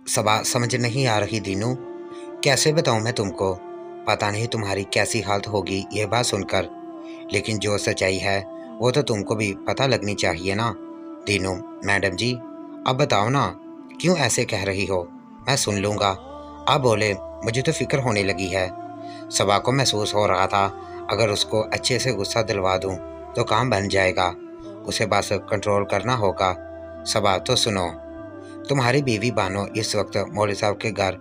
सबा समझ नहीं आ रही दीनू। कैसे बताऊं मैं तुमको। पता नहीं तुम्हारी कैसी हालत होगी ये बात सुनकर। लेकिन जो सच्चाई है वो तो तुमको भी पता लगनी चाहिए ना। दीनू, मैडम जी, अब बताओ ना, क्यों ऐसे कह रही हो। मैं सुन लूंगा। आप बोले, मुझे तो फिक्र होने लगी है। सबा को महसूस हो रहा था अगर उसको अच्छे से गुस्सा दिलवा दूं तो काम बन जाएगा। उसे बस कंट्रोल करना होगा। सबा, तो सुनो, तुम्हारी बीवी बानो इस वक्त मौलवी साहब के घर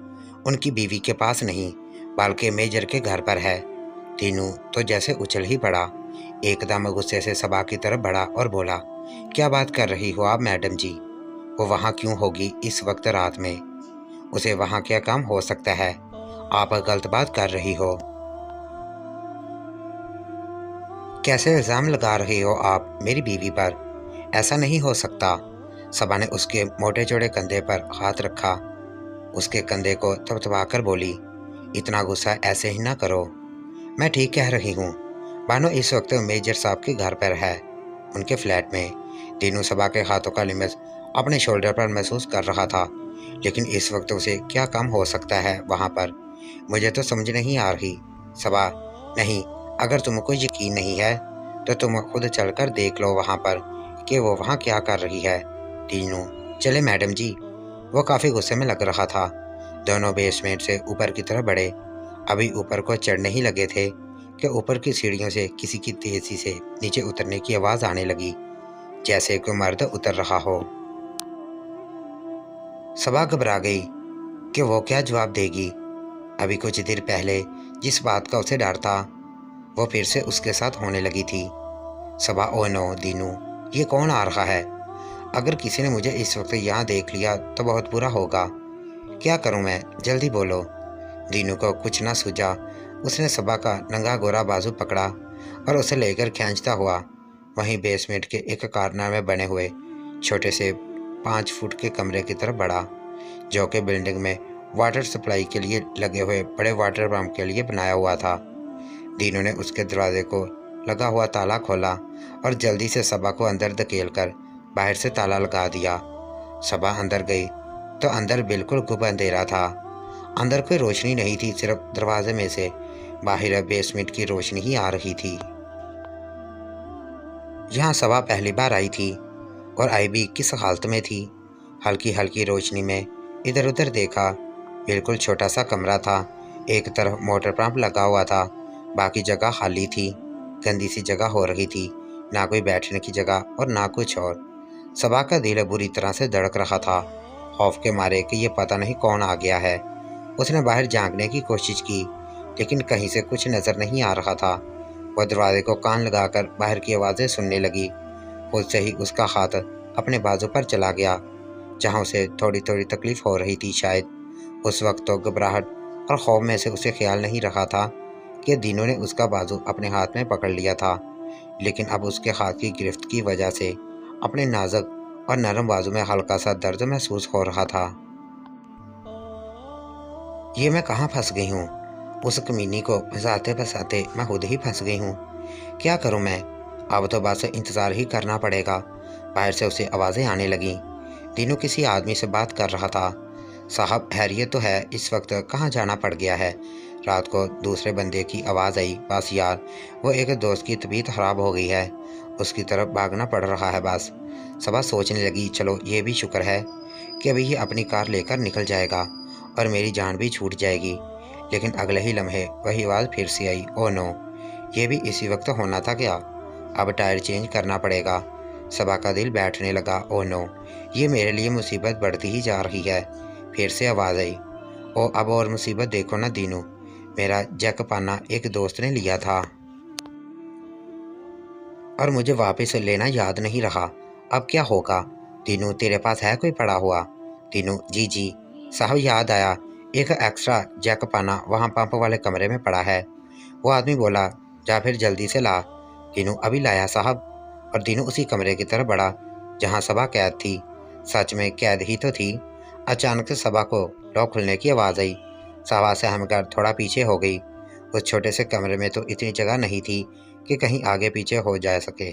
उनकी बीवी के पास नहीं बल्कि मेजर के घर पर है। तीनू तो जैसे उछल ही पड़ा। एकदम गुस्से से सबा की तरफ बढ़ा और बोला, क्या बात कर रही हो आप मैडम जी। वो वहाँ क्यों होगी इस वक्त रात में। उसे वहाँ क्या काम हो सकता है। आप गलत बात कर रही हो। कैसे इल्ज़ाम लगा रहे हो आप मेरी बीवी पर। ऐसा नहीं हो सकता। सबा ने उसके मोटे चौड़े कंधे पर हाथ रखा। उसके कंधे को थपथपाकर बोली, इतना गुस्सा ऐसे ही ना करो। मैं ठीक कह रही हूँ। बानो इस वक्त मेजर साहब के घर पर है, उनके फ्लैट में। तीनों सबा के हाथों का लिमस अपने शोल्डर पर महसूस कर रहा था। लेकिन इस वक्त उसे क्या काम हो सकता है वहाँ पर, मुझे तो समझ नहीं आ रही। सबा, नहीं, अगर तुमको यकीन नहीं है तो तुम खुद चलकर देख लो वहाँ पर कि वो वहाँ क्या कर रही है। तीनों, चले मैडम जी। वो काफ़ी गुस्से में लग रहा था। दोनों बेसमेंट से ऊपर की तरफ बढ़े। अभी ऊपर को चढ़ने ही लगे थे कि ऊपर की सीढ़ियों से किसी की तेजी से नीचे उतरने की आवाज़ आने लगी, जैसे कोई मर्द उतर रहा हो। सबा घबरा गई कि वो क्या जवाब देगी। अभी कुछ देर पहले जिस बात का उसे डर था वो फिर से उसके साथ होने लगी थी। सबा, ओ नो दीनू, ये कौन आ रहा है। अगर किसी ने मुझे इस वक्त यहाँ देख लिया तो बहुत बुरा होगा। क्या करूँ मैं, जल्दी बोलो। दीनू को कुछ ना सूझा। उसने सबा का नंगा गोरा बाजू पकड़ा और उसे लेकर खींचता हुआ वहीं बेसमेंट के एक कॉर्नर में बने हुए छोटे से 5 फुट के कमरे की तरफ बढ़ा, जो कि बिल्डिंग में वाटर सप्लाई के लिए लगे हुए बड़े वाटर पंप के लिए बनाया हुआ था। दीनू ने उसके दरवाजे को लगा हुआ ताला खोला और जल्दी से सबा को अंदर धकेलकर बाहर से ताला लगा दिया। सबा अंदर गई तो अंदर बिल्कुल गुप अंधेरा था। अंदर कोई रोशनी नहीं थी, सिर्फ दरवाजे में से बाहर बेसमेंट की रोशनी ही आ रही थी। यहाँ सबा पहली बार आई थी और आई भी किस हालत में थी। हल्की हल्की रोशनी में इधर उधर देखा। बिल्कुल छोटा सा कमरा था। एक तरफ मोटर पंप लगा हुआ था, बाकी जगह खाली थी। गंदी सी जगह हो रही थी, ना कोई बैठने की जगह और ना कुछ और। सबा का दिल बुरी तरह से धड़क रहा था, खौफ के मारे कि ये पता नहीं कौन आ गया है। उसने बाहर झांकने की कोशिश की, लेकिन कहीं से कुछ नजर नहीं आ रहा था। वह दरवाजे को कान लगाकर बाहर की आवाज़ें सुनने लगी। खुद से ही उसका हाथ अपने बाजू पर चला गया, जहाँ उसे थोड़ी थोड़ी तकलीफ हो रही थी शायद। उस वक्त तो घबराहट और खौफ में से उसे ख्याल नहीं रहा था कि दीनू ने उसका बाजू अपने हाथ में पकड़ लिया था। लेकिन अब उसके हाथ की गिरफ्त की वजह से अपने नाजुक और नरम बाजू में हल्का सा दर्द महसूस हो रहा था। ये मैं कहाँ फंस गई हूँ। उस कमीनी को फंसाते फंसाते मैं खुद ही फंस गई हूँ। क्या करूँ मैं। अब तो बस इंतज़ार ही करना पड़ेगा। बाहर से उसे आवाज़ें आने लगीं। तीनों किसी आदमी से बात कर रहा था। साहब, हैरियत तो है, इस वक्त कहाँ जाना पड़ गया है। रात को दूसरे बंदे की आवाज़ आई, बस यार, वो एक दोस्त की तबीयत ख़राब हो गई है, उसकी तरफ भागना पड़ रहा है बस। सबा सोचने लगी, चलो ये भी शुक्र है कि अभी ये अपनी कार लेकर निकल जाएगा और मेरी जान भी छूट जाएगी। लेकिन अगले ही लम्हे वही आवाज़ फिर से आई, ओ नो, ये भी इसी वक्त होना था क्या। अब टायर चेंज करना पड़ेगा। सबा का दिल बैठने लगा, ओ नो, ये मेरे लिए मुसीबत बढ़ती ही जा रही है। फिर से आवाज़ आई, ओ अब और मुसीबत देखो ना दीनू, मेरा जैक पाना एक दोस्त ने लिया था और मुझे वापस लेना याद नहीं रहा। अब क्या होगा। दीनू, तेरे पास है कोई पड़ा हुआ। दीनू, जी जी साहब, याद आया, एक एक्स्ट्रा जैक पाना वहाँ पंप वाले कमरे में पड़ा है। वो आदमी बोला, जा फिर जल्दी से ला। दीनू, अभी लाया साहब। और दीनू उसी कमरे की तरफ बढ़ा जहाँ सबा कैद थी। सच में कैद ही तो थी। अचानक से सबा को लॉक खुलने की आवाज़ आई। सबा सहमकर थोड़ा पीछे हो गई। उस छोटे से कमरे में तो इतनी जगह नहीं थी कि कहीं आगे पीछे हो जा सके।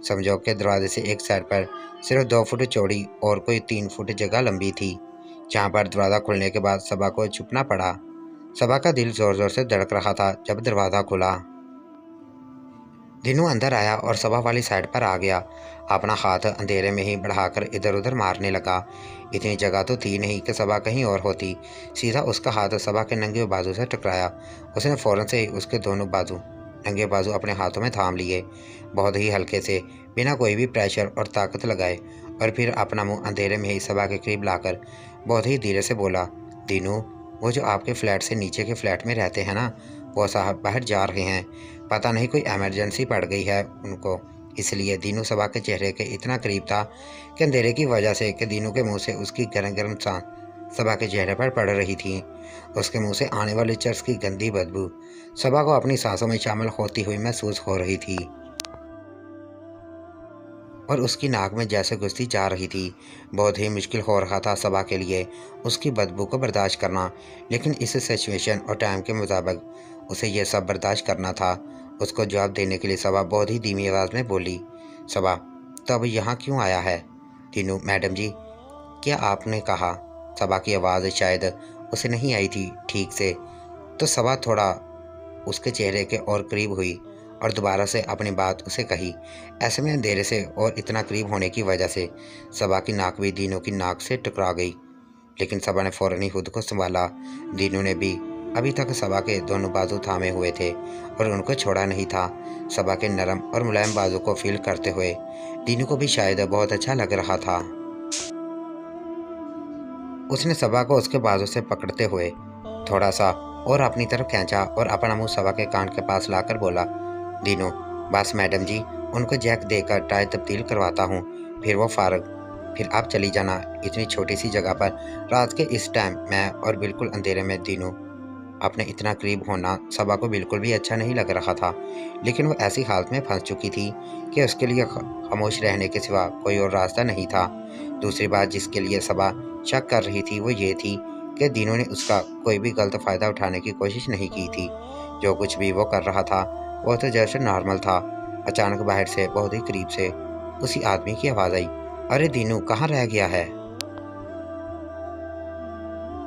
समझो कि दरवाजे से एक साइड पर सिर्फ 2 फुट चौड़ी और कोई 3 फुट जगह लंबी थी, जहाँ पर दरवाज़ा खुलने के बाद सबा को छुपना पड़ा। सबा का दिल ज़ोर ज़ोर से धड़क रहा था जब दरवाज़ा खुला। दीनू अंदर आया और सबा वाली साइड पर आ गया। अपना हाथ अंधेरे में ही बढ़ाकर इधर उधर मारने लगा। इतनी जगह तो थी नहीं कि सबा कहीं और होती। सीधा उसका हाथ सबा के नंगे बाजू से टकराया। उसने फ़ौरन से ही उसके दोनों नंगे बाजू अपने हाथों में थाम लिए, बहुत ही हल्के से, बिना कोई भी प्रेशर और ताकत लगाए, और फिर अपना मुंह अंधेरे में ही सबा के करीब लाकर बहुत ही धीरे से बोला, दीनू, वो जो आपके फ्लैट से नीचे के फ्लैट में रहते हैं ना, वो साहब बाहर जा रहे हैं। पता नहीं कोई इमरजेंसी पड़ गई है उनको, इसलिए। दीनू सबा के चेहरे के इतना करीब था कि अंधेरे की वजह से कि दीनू के मुंह से उसकी गर्म गर्म सांस सबा के चेहरे पर पड़ रही थी। उसके मुंह से आने वाले चर्स की गंदी बदबू सबा को अपनी सांसों में शामिल होती हुई महसूस हो रही थी और उसकी नाक में जैसे घुसती जा रही थी। बहुत ही मुश्किल हो रहा था सबा के लिए उसकी बदबू को बर्दाश्त करना, लेकिन इस सिचुएशन और टाइम के मुताबिक उसे यह सब बर्दाश्त करना था। उसको जवाब देने के लिए सबा बहुत ही धीमी आवाज़ में बोली, सबा, तो अब यहाँ क्यों आया है? तीनू, मैडम जी, क्या आपने कहा? सबा की आवाज़ शायद उसे नहीं आई थी ठीक से, तो सबा थोड़ा उसके चेहरे के और करीब हुई और दोबारा से अपनी बात उसे कही। ऐसे में अंधेरे से और इतना करीब होने की वजह से सबा की नाक भी दीनू की नाक से टकरा गई, लेकिन सबा ने फौरन ही खुद को संभाला। दीनू ने भी अभी तक सबा के दोनों बाजू थामे हुए थे और उनको छोड़ा नहीं था। सबा के नरम और मुलायम बाजू को फील करते हुए दीनू को भी शायद बहुत अच्छा लग रहा था। उसने सबा को उसके बाजू से पकड़ते हुए थोड़ा सा और अपनी तरफ खींचा और अपना मुंह सबा के कान के पास लाकर बोला, दीनू, बस मैडम जी, उनको जैक देकर टायर तब्दील करवाता हूँ, फिर वो फारग, फिर आप चली जाना। इतनी छोटी सी जगह पर रात के इस टाइम में और बिल्कुल अंधेरे में दीनू अपने इतना करीब होना सबा को बिल्कुल भी अच्छा नहीं लग रहा था, लेकिन वो ऐसी हालत में फंस चुकी थी कि उसके लिए खामोश रहने के सिवा कोई और रास्ता नहीं था। दूसरी बात जिसके लिए सबा शक कर रही थी वो ये थी कि दीनू ने उसका कोई भी गलत फ़ायदा उठाने की कोशिश नहीं की थी। जो कुछ भी वो कर रहा था वो तो जैसे नॉर्मल था। अचानक बाहर से बहुत ही करीब से उसी आदमी की आवाज़ आई, अरे दीनू, कहाँ रह गया है?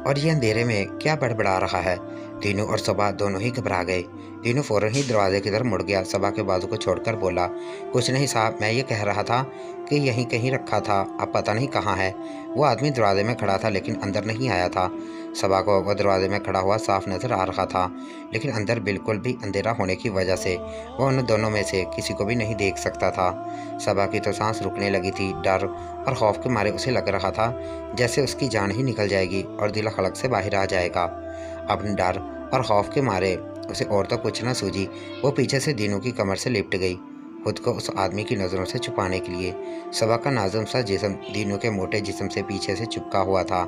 और ये अंधेरे में क्या बड़बड़ा रहा है? दीनू और सबा दोनों ही घबरा गए। दीनू फौरन ही दरवाजे की तरफ मुड़ गया। सबा के बाजू को छोड़कर बोला, कुछ नहीं साहब, मैं ये कह रहा था कि यहीं कहीं रखा था, अब पता नहीं कहाँ है। वो आदमी दरवाजे में खड़ा था लेकिन अंदर नहीं आया था। सबा को वो दरवाजे में खड़ा हुआ साफ नजर आ रहा था, लेकिन अंदर बिल्कुल भी अंधेरा होने की वजह से वो उन दोनों में से किसी को भी नहीं देख सकता था। सबा की तो सांस रुकने लगी थी। डर और खौफ के मारे उसे लग रहा था जैसे उसकी जान ही निकल जाएगी और दिल हलक से बाहर आ जाएगा। अपने डर और खौफ के मारे उसे और तो कुछ न सूझी। वो पीछे से दीनू की कमर से लिपट गई, खुद को उस आदमी की नज़रों से छुपाने के लिए। सबा का नाजुक सा जिस्म दीनू के मोटे जिस्म से पीछे से चिपका हुआ था।